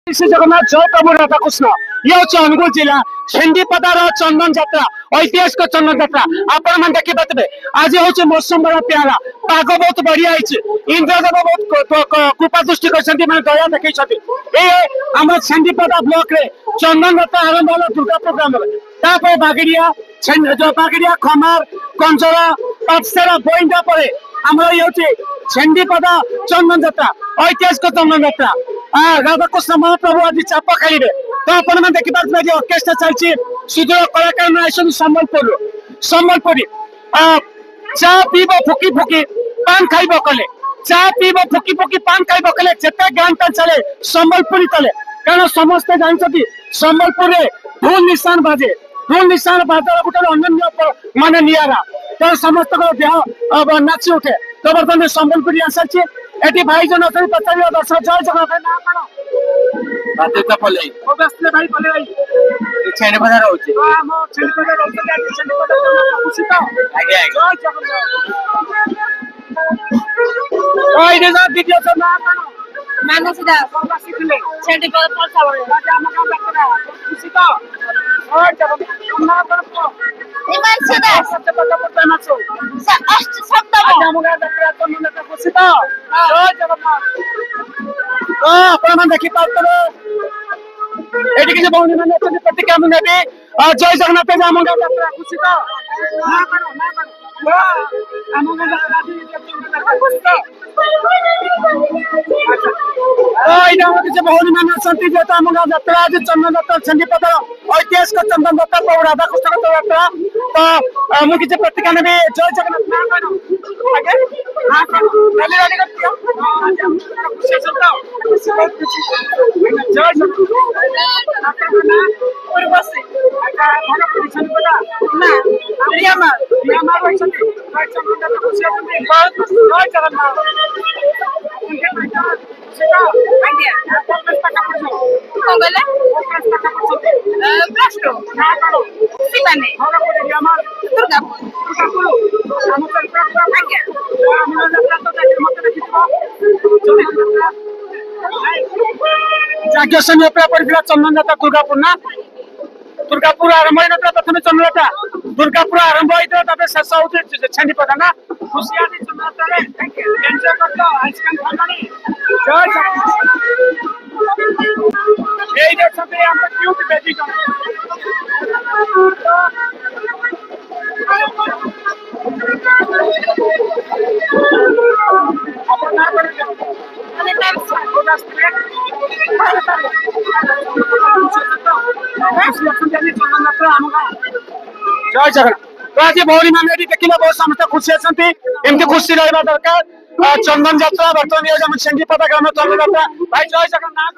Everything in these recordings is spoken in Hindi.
श्री जगन्नाथ जय प्रभु राधा कृष्ण ये हूँ अनुगुल जिला छेंडीपदार चंदन जात्रा ऐतिहासिक चंदन जात्रा आपण मैंने देखी पाते आज हूँ मौसम बड़ा प्यारा पाग बहुत बढ़िया इंद्रदेव बहुत कृपा दृष्टि कर दया देखते आम छेंडीपदा ब्लॉक रे चंदन जात्रा आरंभ होला दुर्गा प्रोग्राम बागिड़िया खमार कंजरा पाठशाला बोईंदा पर आमर ये छेंडीपदा चंदन जात्रा ऐतिहासिक चंदन जात्रा राधाकृष्ण महाप्रभु आज चाप खेल तो आपण मैंने देखिए अर्केस्ट्रा चलती सुदूर कलाकार सम्बलपुर सम्बलपुरी चा पीब फुकी फुकी पान खाइब कले चा पीब फुकी फुकी पान खाइब कले जिते गान टान चले सम्बलपुरी तले कारण समस्ते जानते सम्बलपुर ढोल निशान बाजे गोटे अन्य माने निरा तो समस्त देह नाची उठे तो बर्तमान सम्बलपुरी आसाची एटी भाई जन अच्छे पचार दर्शक जय जगन्नाथ ना कौन बाध्यता पल्लई बसले भाई पल्ले भाई छेंडीपदा रहउची हम छेंडीपदा रहउची छेंडीपदा खुशी तो आगे जय जगन्नाथ ओइ देजा वीडियो तो ना कौन मानसी दास सिखले छेंडीपदा पलसा बड़े राजा मका लगता खुशी तो जय जगन्नाथ ना कौन हिमांशु दास सबसे पहले पता ना सो अष्ट शब्द राजा मका लगता तो मन खुशी तो जय जगन्नाथ तो आपण मन देखि पाउतरो एटी किसी बहुनी माने अछन प्रतिक्रिया मु नेबी जय जगन्नाथ जामंगा यात्रा खुशी तो ना करो आमंगा यात्रा खुशी तो अच्छा किसी बहुनी माने अछंती जे आमंगा यात्रा आज चंदन यात्रा छेंडीपदा ऐतिहासिक चंदन यात्रा प्रभु राधा कृष्ण को यात्रा तो मु किसी प्रतिक्रिया नेबी जय जगन्नाथ ना करो आगे ना करो रैली रैली करती हो खुशी सुनता जय जगन्नाथ पूर्वसी आका मन परिचय पता ना रियामा रियामा रहिसथि जय जगन्नाथ खुशी होते बहुत जय जगन्नाथ उनके बेटा सेटा आज्ञा आपन पक्का पड़ो कौन गला पक्का पड़ो प्रश्न ना करो सीमाने होला को रियामा दुर्गापुर दुर्गापुर हम तो प्रार्थना आज्ञा हम यात्रा तो देखि मत देखिबो जाग्य समय पड़ा चंदन जात्रा दुर्गापुर ना दुर्गापुर आरंभ होता प्रथम चंदन जात्रा दुर्गापुर आरंभ होता शेष होती छेंडीपदा ना खुशी आज चंदन जात्रा एंजॉय करतो आइसक्रीम खानी जय जगन्नाथ ये छते हम क्यूट बेबी जन अपन ना कर अने टाइम जय जगन्नाथ तो आज भौरी मान देखिए बहुत समस्त खुशी अच्छे एमती खुशी रहा दरकार चंदन यात्रा बर्तमान छेंडीपदा ग्राम चंदन यात्रा भाई जय जगन्नाथ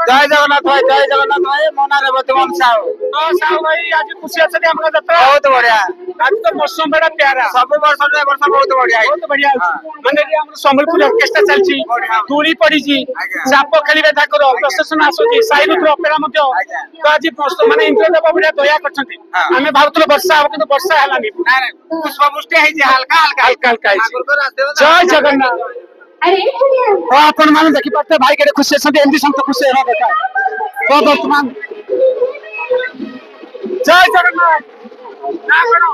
भाई मो ना वर्तमान साहू तो साहू भाई आज खुशी अच्छे यात्रा बहुत बढ़िया आज तो मौसम बड़ा प्यारा सब वर्ष बहुत बढ़िया माने सम्बलपुर ऑर्केस्ट्रा चलची दूरी पड़ी चाप खेलिबे ताकर प्रशासन आसुची साइरुद्र अपेरा मध्य तो आज माने इंद्रदेव बड़ा दया करछंती आमे भावतलो वर्षा हो किंतु वर्षा हलानी पुष्पवृष्टि है जे हल्का हल्का जय जगन्नाथ तो आपण माने देखि पाते भाई केडे खुशी छथि एमदी संत खुशी हेबा दरकार तो वर्तमान जय जगन्नाथ ना करो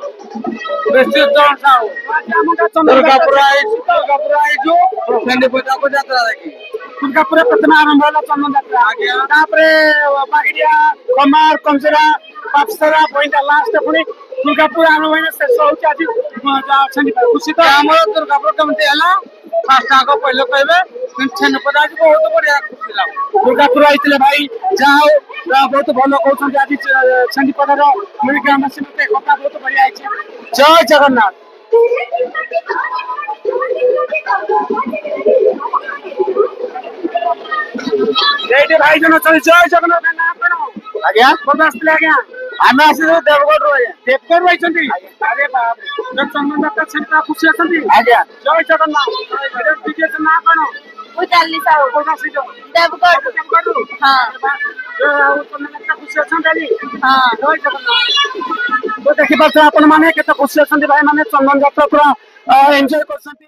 निश्चित दुर्गापुर आई जो छेंडीपदा को यात्रा देखी दुर्गापुर प्रथम आरंभ होला चंदन यात्रा तापरे बागिड़िया कमार कंजरा पाठशाला बोईंदा लास्ट पुनी दुर्गापुर आरंभ होइना शेष होची आज छेंडीपदा खुशी तो हमर दुर्गापुर कमिटी हला फास्ट आगो पहले कहबे छेंडीपदा जी बहुत बढ़िया खुशी लाग दुर्गापुर आइतले भाई जाओ बहुत भलो कहउछन आज छेंडीपदा रो मुनि ग्रामवासी मते कथा बहुत बढ़िया आइछ जय जगन्नाथ जय भाई जन चल जय जगन्नाथ ना करो आज्ञा बदस्तले आज्ञा आमे आसी देवगढ़ रो देवगढ़ रहिसंती अरे बाप रे चंदन यात्रा छेंडीपदा खुशी अछंती आज्ञा जय जगन्नाथ डीजे ना करो उतारली साहू कोना सिजो देवगढ़ हां चंदन यात्रा खुशी अछंती हां जय जगन्नाथ तो देखि पाते आपण माने केते खुशी अछंती भाई माने चंदन यात्रा पूरा एन्जॉय करछंती।